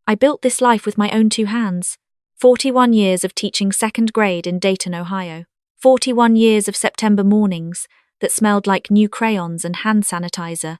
I built this life with my own two hands. 41 years of teaching second grade in Dayton, Ohio. 41 years of September mornings that smelled like new crayons and hand sanitizer,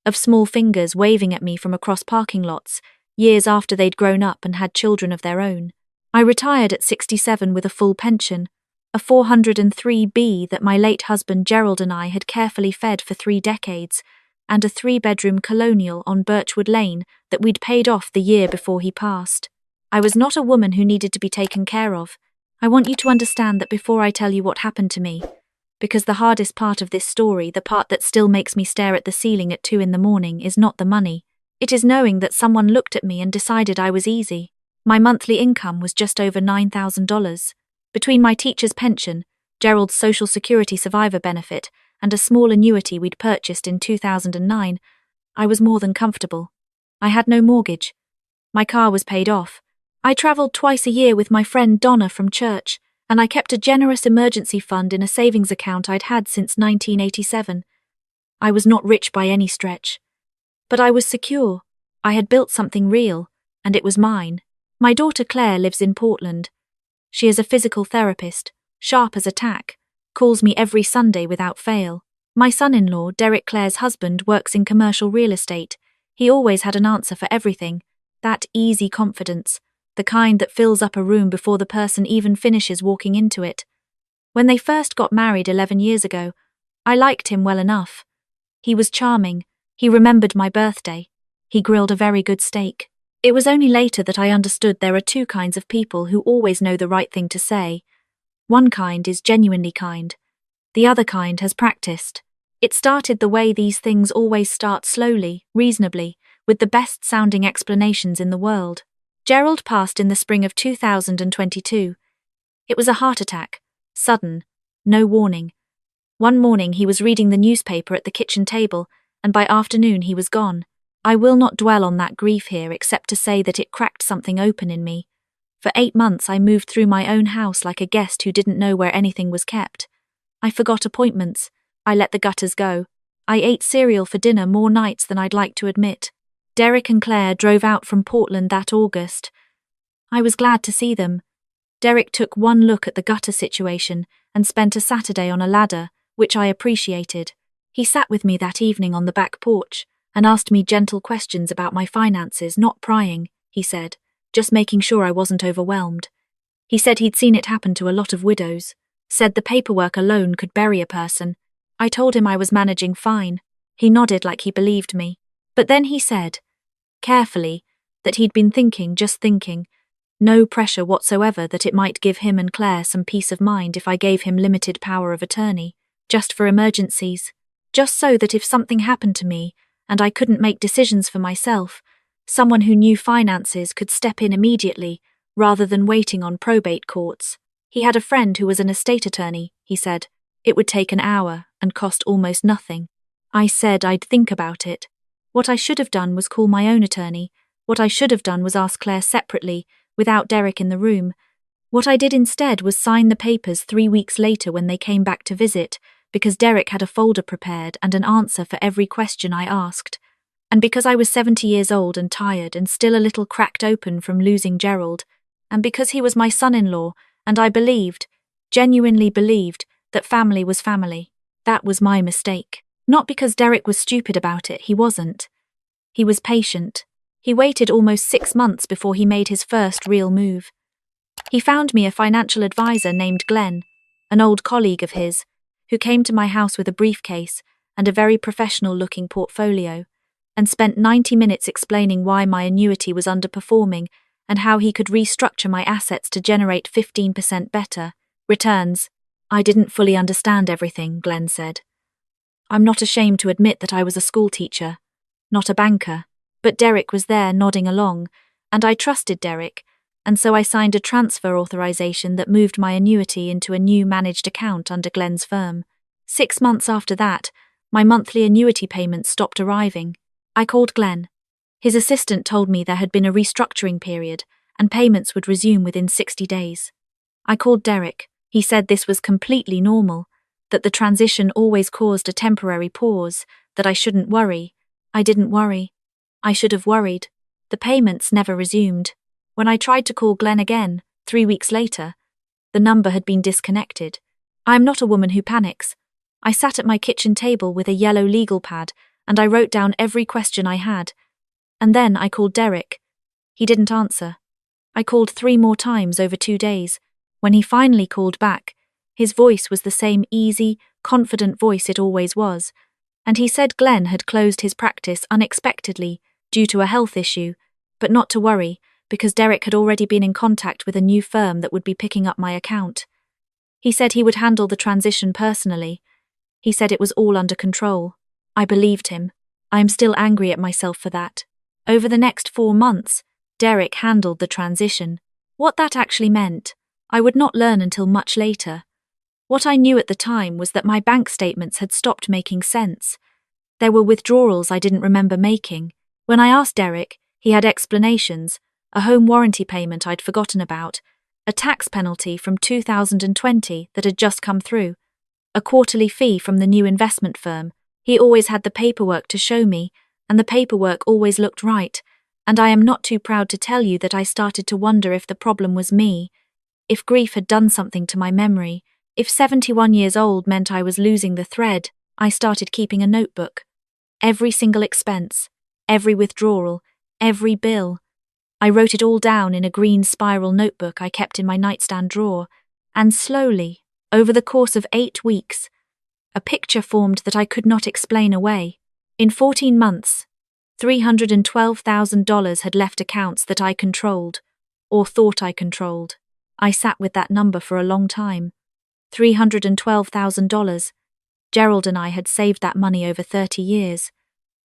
of small fingers waving at me from across parking lots, years after they'd grown up and had children of their own. I retired at 67 with a full pension, a 403B that my late husband Gerald and I had carefully fed for 3 decades, and a 3-bedroom colonial on Birchwood Lane that we'd paid off the year before he passed. I was not a woman who needed to be taken care of. I want you to understand that before I tell you what happened to me, because the hardest part of this story, the part that still makes me stare at the ceiling at 2 in the morning, is not the money. It is knowing that someone looked at me and decided I was easy. My monthly income was just over $9,000. Between my teacher's pension, Gerald's Social Security survivor benefit, and a small annuity we'd purchased in 2009, I was more than comfortable. I had no mortgage. My car was paid off. I traveled twice a year with my friend Donna from church, and I kept a generous emergency fund in a savings account I'd had since 1987. I was not rich by any stretch. But I was secure. I had built something real, and it was mine. My daughter Claire lives in Portland. She is a physical therapist, sharp as a tack, calls me every Sunday without fail. My son-in-law, Derek Claire's husband, works in commercial real estate. He always had an answer for everything. That easy confidence, the kind that fills up a room before the person even finishes walking into it. When they first got married 11 years ago, I liked him well enough. He was charming. He remembered my birthday. He grilled a very good steak. It was only later that I understood there are 2 kinds of people who always know the right thing to say. One kind is genuinely kind. The other kind has practiced. It started the way these things always start, slowly, reasonably, with the best-sounding explanations in the world. Gerald passed in the spring of 2022. It was a heart attack, sudden, no warning. One morning he was reading the newspaper at the kitchen table, and by afternoon he was gone. I will not dwell on that grief here except to say that it cracked something open in me. For 8 months I moved through my own house like a guest who didn't know where anything was kept. I forgot appointments. I let the gutters go. I ate cereal for dinner more nights than I'd like to admit. Derek and Claire drove out from Portland that August. I was glad to see them. Derek took one look at the gutter situation and spent a Saturday on a ladder, which I appreciated. He sat with me that evening on the back porch and asked me gentle questions about my finances, not prying, he said, just making sure I wasn't overwhelmed. He said he'd seen it happen to a lot of widows, said the paperwork alone could bury a person. I told him I was managing fine. He nodded like he believed me. But then he said, carefully, that he'd been thinking, just thinking, no pressure whatsoever, that it might give him and Claire some peace of mind if I gave him limited power of attorney, just for emergencies, just so that if something happened to me, and I couldn't make decisions for myself, someone who knew finances could step in immediately, rather than waiting on probate courts. He had a friend who was an estate attorney, he said. It would take an hour and cost almost nothing. I said I'd think about it. What I should have done was call my own attorney. What I should have done was ask Claire separately, without Derek in the room. What I did instead was sign the papers 3 weeks later when they came back to visit, because Derek had a folder prepared and an answer for every question I asked. And because I was 70 years old and tired and still a little cracked open from losing Gerald, and because he was my son-in-law, and I believed, genuinely believed, that family was family. That was my mistake. Not because Derek was stupid about it, he wasn't. He was patient. He waited almost 6 months before he made his first real move. He found me a financial advisor named Glenn, an old colleague of his, who came to my house with a briefcase and a very professional-looking portfolio, and spent 90 minutes explaining why my annuity was underperforming and how he could restructure my assets to generate 15% better returns. I didn't fully understand everything, Glenn said. I'm not ashamed to admit that I was a schoolteacher, not a banker, but Derek was there nodding along, and I trusted Derek, and so I signed a transfer authorization that moved my annuity into a new managed account under Glenn's firm. 6 months after that, my monthly annuity payments stopped arriving. I called Glenn. His assistant told me there had been a restructuring period, and payments would resume within 60 days. I called Derek. He said this was completely normal, that the transition always caused a temporary pause, that I shouldn't worry. I didn't worry. I should have worried. The payments never resumed. When I tried to call Glenn again, 3 weeks later, the number had been disconnected. I am not a woman who panics. I sat at my kitchen table with a yellow legal pad, and I wrote down every question I had. And then I called Derek. He didn't answer. I called 3 more times over 2 days. When he finally called back, his voice was the same easy, confident voice it always was, and he said Glenn had closed his practice unexpectedly due to a health issue, but not to worry, because Derek had already been in contact with a new firm that would be picking up my account. He said he would handle the transition personally. He said it was all under control. I believed him. I am still angry at myself for that. Over the next 4 months, Derek handled the transition. What that actually meant, I would not learn until much later. What I knew at the time was that my bank statements had stopped making sense. There were withdrawals I didn't remember making. When I asked Derek, he had explanations, a home warranty payment I'd forgotten about, a tax penalty from 2020 that had just come through, a quarterly fee from the new investment firm. He always had the paperwork to show me, and the paperwork always looked right, and I am not too proud to tell you that I started to wonder if the problem was me, if grief had done something to my memory, if 71 years old meant I was losing the thread. I started keeping a notebook. Every single expense, every withdrawal, every bill. I wrote it all down in a green spiral notebook I kept in my nightstand drawer, and slowly, over the course of 8 weeks, a picture formed that I could not explain away. In 14 months, $312,000 had left accounts that I controlled, or thought I controlled. I sat with that number for a long time. $312,000. Gerald and I had saved that money over 30 years.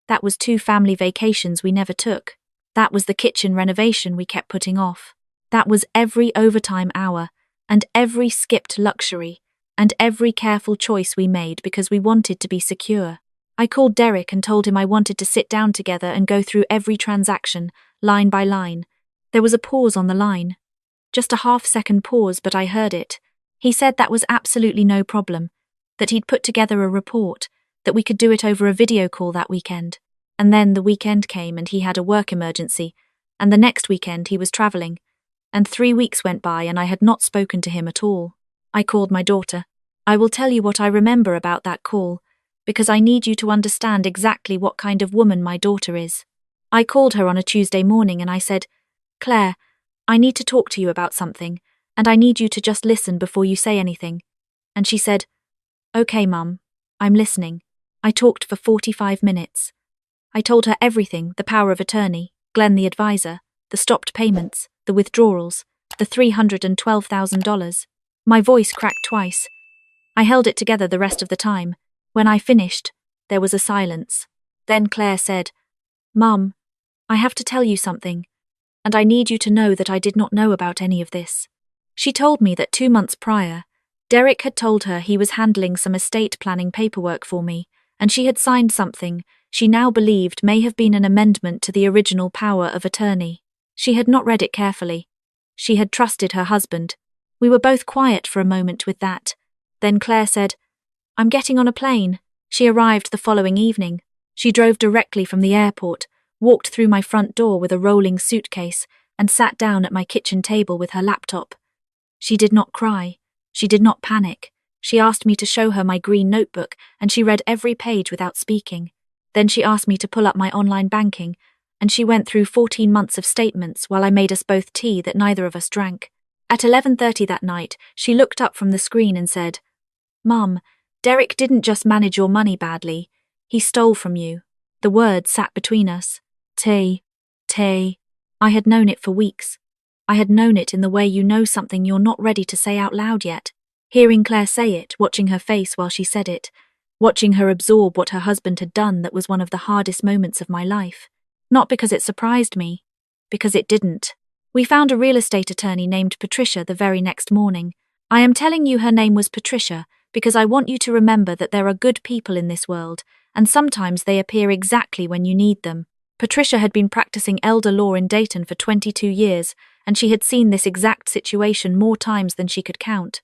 That was 2 family vacations we never took. That was the kitchen renovation we kept putting off. That was every overtime hour, and every skipped luxury, and every careful choice we made because we wanted to be secure. I called Derek and told him I wanted to sit down together and go through every transaction, line by line. There was a pause on the line. Just a half-second pause, but I heard it. He said that was absolutely no problem, that he'd put together a report, that we could do it over a video call that weekend. And then the weekend came and he had a work emergency, and the next weekend he was travelling. And 3 weeks went by and I had not spoken to him at all. I called my daughter. I will tell you what I remember about that call, because I need you to understand exactly what kind of woman my daughter is. I called her on a Tuesday morning and I said, "Claire, I need to talk to you about something, and I need you to just listen before you say anything." And she said, "Okay, Mum, I'm listening." I talked for 45 minutes. I told her everything, the power of attorney, Glenn the advisor, the stopped payments, the withdrawals, the $312,000. My voice cracked twice. I held it together the rest of the time. When I finished, there was a silence. Then Claire said, "Mum, I have to tell you something, and I need you to know that I did not know about any of this." She told me that 2 months prior, Derek had told her he was handling some estate planning paperwork for me, and she had signed something she now believed may have been an amendment to the original power of attorney. She had not read it carefully. She had trusted her husband. We were both quiet for a moment with that. Then Claire said, "I'm getting on a plane." She arrived the following evening. She drove directly from the airport, walked through my front door with a rolling suitcase, and sat down at my kitchen table with her laptop. She did not cry. She did not panic. She asked me to show her my green notebook, and she read every page without speaking. Then she asked me to pull up my online banking, and she went through 14 months of statements while I made us both tea that neither of us drank. At 11:30 that night, she looked up from the screen and said, "Mum, Derek didn't just manage your money badly. He stole from you." The word sat between us. Tea. I had known it for weeks. I had known it in the way you know something you're not ready to say out loud yet. Hearing Claire say it, watching her face while she said it, watching her absorb what her husband had done, that was one of the hardest moments of my life. Not because it surprised me, because it didn't. We found a real estate attorney named Patricia the very next morning. I am telling you her name was Patricia because I want you to remember that there are good people in this world, and sometimes they appear exactly when you need them. Patricia had been practicing elder law in Dayton for 22 years, and she had seen this exact situation more times than she could count.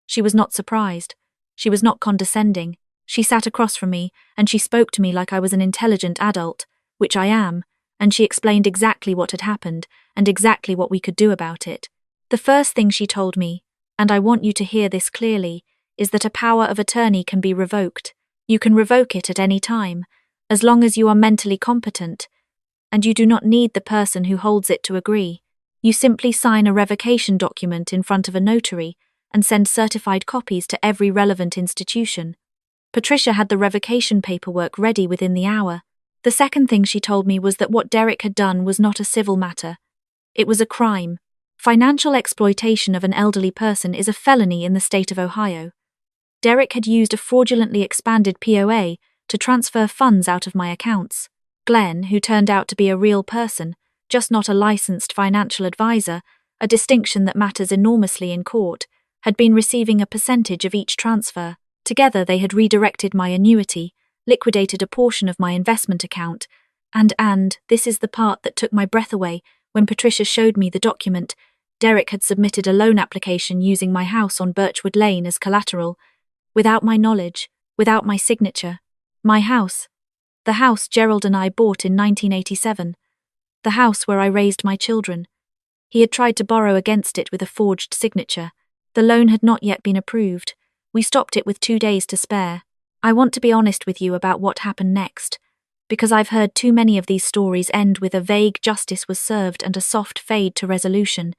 She was not surprised. She was not condescending. She sat across from me, and she spoke to me like I was an intelligent adult, which I am, and she explained exactly what had happened and exactly what we could do about it. The first thing she told me, and I want you to hear this clearly, is that a power of attorney can be revoked. You can revoke it at any time, as long as you are mentally competent, and you do not need the person who holds it to agree. You simply sign a revocation document in front of a notary and send certified copies to every relevant institution. Patricia had the revocation paperwork ready within the hour. The second thing she told me was that what Derek had done was not a civil matter. It was a crime. Financial exploitation of an elderly person is a felony in the state of Ohio. Derek had used a fraudulently expanded POA to transfer funds out of my accounts. Glenn, who turned out to be a real person, just not a licensed financial advisor, a distinction that matters enormously in court, had been receiving a percentage of each transfer. Together they had redirected my annuity, liquidated a portion of my investment account, and this is the part that took my breath away when Patricia showed me the document. Derek had submitted a loan application using my house on Birchwood Lane as collateral, without my knowledge, without my signature. My house. The house Gerald and I bought in 1987. The house where I raised my children. He had tried to borrow against it with a forged signature. The loan had not yet been approved. We stopped it with 2 days to spare. I want to be honest with you about what happened next, because I've heard too many of these stories end with a vague justice was served and a soft fade to resolution,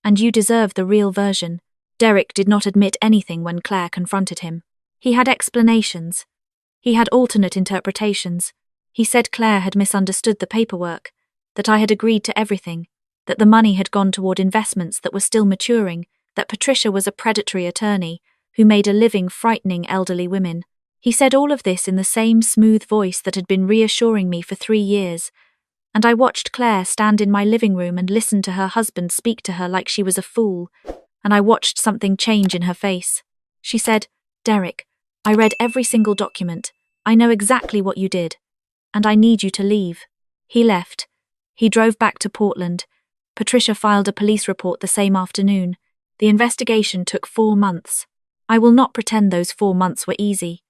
and you deserve the real version. Derek did not admit anything when Claire confronted him. He had explanations. He had alternate interpretations. He said Claire had misunderstood the paperwork, that I had agreed to everything, that the money had gone toward investments that were still maturing, that Patricia was a predatory attorney who made a living frightening elderly women. He said all of this in the same smooth voice that had been reassuring me for 3 years, and I watched Claire stand in my living room and listen to her husband speak to her like she was a fool, and I watched something change in her face. She said, "Derek, I read every single document. I know exactly what you did, and I need you to leave." He left. He drove back to Portland. Patricia filed a police report the same afternoon. The investigation took 4 months. I will not pretend those 4 months were easy.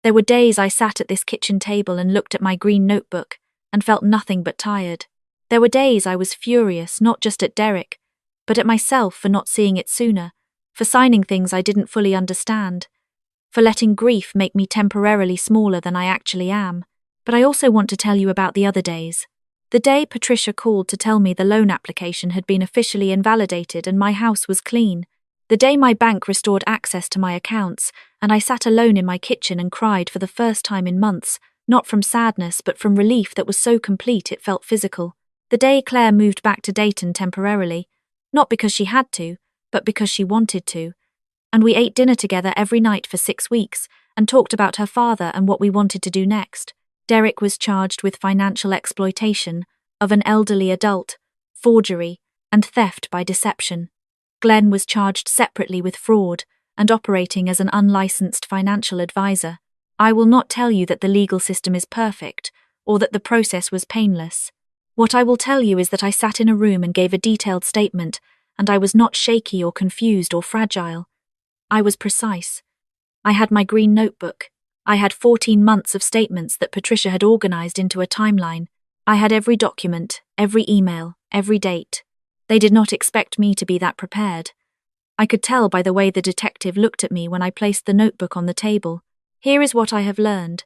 There were days I sat at this kitchen table and looked at my green notebook and felt nothing but tired. There were days I was furious, not just at Derek, but at myself for not seeing it sooner, for signing things I didn't fully understand, for letting grief make me temporarily smaller than I actually am. But I also want to tell you about the other days. The day Patricia called to tell me the loan application had been officially invalidated and my house was clean. The day my bank restored access to my accounts, and I sat alone in my kitchen and cried for the first time in months, not from sadness but from relief that was so complete it felt physical. The day Claire moved back to Dayton temporarily, not because she had to, but because she wanted to. And we ate dinner together every night for 6 weeks and talked about her father and what we wanted to do next. Derek was charged with financial exploitation of an elderly adult, forgery, and theft by deception. Glenn was charged separately with fraud and operating as an unlicensed financial advisor. I will not tell you that the legal system is perfect or that the process was painless. What I will tell you is that I sat in a room and gave a detailed statement, and I was not shaky or confused or fragile. I was precise. I had my green notebook. I had 14 months of statements that Patricia had organized into a timeline. I had every document, every email, every date. They did not expect me to be that prepared. I could tell by the way the detective looked at me when I placed the notebook on the table. Here is what I have learned,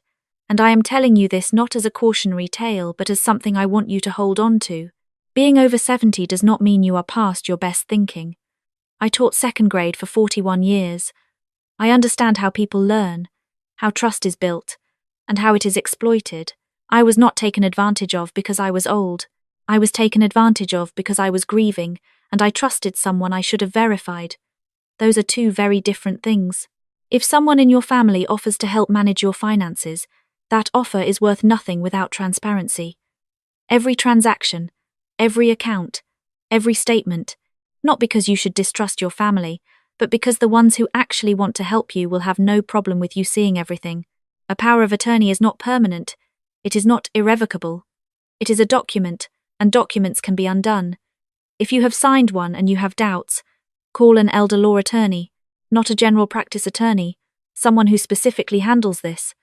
and I am telling you this not as a cautionary tale but as something I want you to hold on to. Being over 70 does not mean you are past your best thinking. I taught 2nd grade for 41 years. I understand how people learn, how trust is built, and how it is exploited. I was not taken advantage of because I was old. I was taken advantage of because I was grieving, and I trusted someone I should have verified. Those are 2 very different things. If someone in your family offers to help manage your finances, that offer is worth nothing without transparency. Every transaction, every account, every statement, not because you should distrust your family, but because the ones who actually want to help you will have no problem with you seeing everything. A power of attorney is not permanent. It is not irrevocable. It is a document, and documents can be undone. If you have signed one and you have doubts, call an elder law attorney, not a general practice attorney, someone who specifically handles this.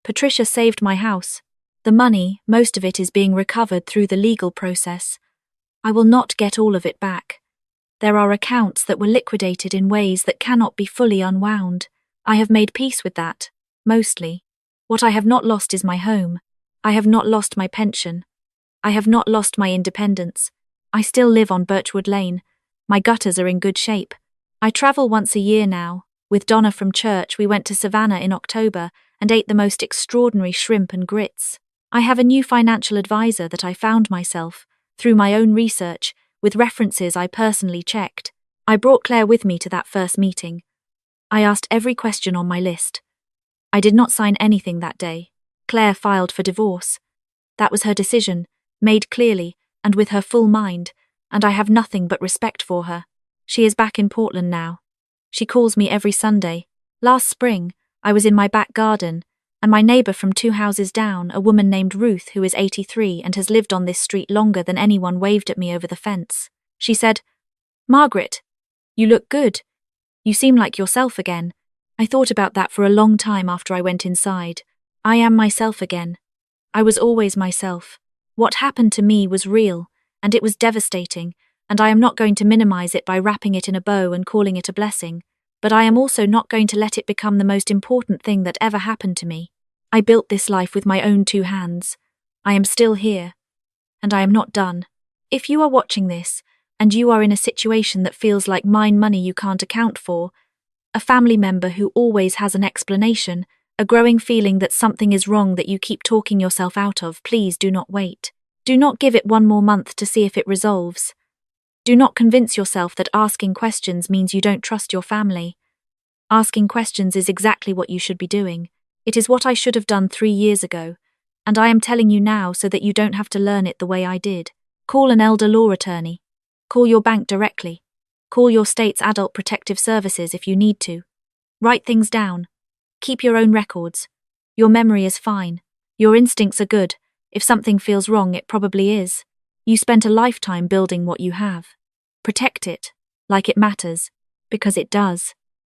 Patricia saved my house. The money, most of it is being recovered through the legal process. I will not get all of it back. There are accounts that were liquidated in ways that cannot be fully unwound. I have made peace with that, mostly. What I have not lost is my home. I have not lost my pension. I have not lost my independence. I still live on Birchwood Lane. My gutters are in good shape. I travel once a year now. With Donna from church, we went to Savannah in October and ate the most extraordinary shrimp and grits. I have a new financial advisor that I found myself, through my own research, with references I personally checked. I brought Claire with me to that first meeting. I asked every question on my list. I did not sign anything that day. Claire filed for divorce. That was her decision, made clearly, and with her full mind, and I have nothing but respect for her. She is back in Portland now. She calls me every Sunday. Last spring, I was in my back garden, and my neighbour from 2 houses down, a woman named Ruth who is 83 and has lived on this street longer than anyone, waved at me over the fence. She said, "Margaret, you look good. You seem like yourself again." I thought about that for a long time after I went inside. I am myself again. I was always myself. What happened to me was real, and it was devastating, and I am not going to minimize it by wrapping it in a bow and calling it a blessing, but I am also not going to let it become the most important thing that ever happened to me. I built this life with my own 2 hands. I am still here, and I am not done. If you are watching this, and you are in a situation that feels like mine, money you can't account for, a family member who always has an explanation, a growing feeling that something is wrong that you keep talking yourself out of, please do not wait. Do not give it 1 more month to see if it resolves. Do not convince yourself that asking questions means you don't trust your family. Asking questions is exactly what you should be doing. It is what I should have done 3 years ago, and I am telling you now so that you don't have to learn it the way I did. Call an elder law attorney. Call your bank directly. Call your state's adult protective services if you need to. Write things down. Keep your own records. Your memory is fine. Your instincts are good. If something feels wrong, it probably is. You spent a lifetime building what you have. Protect it, like it matters, because it does.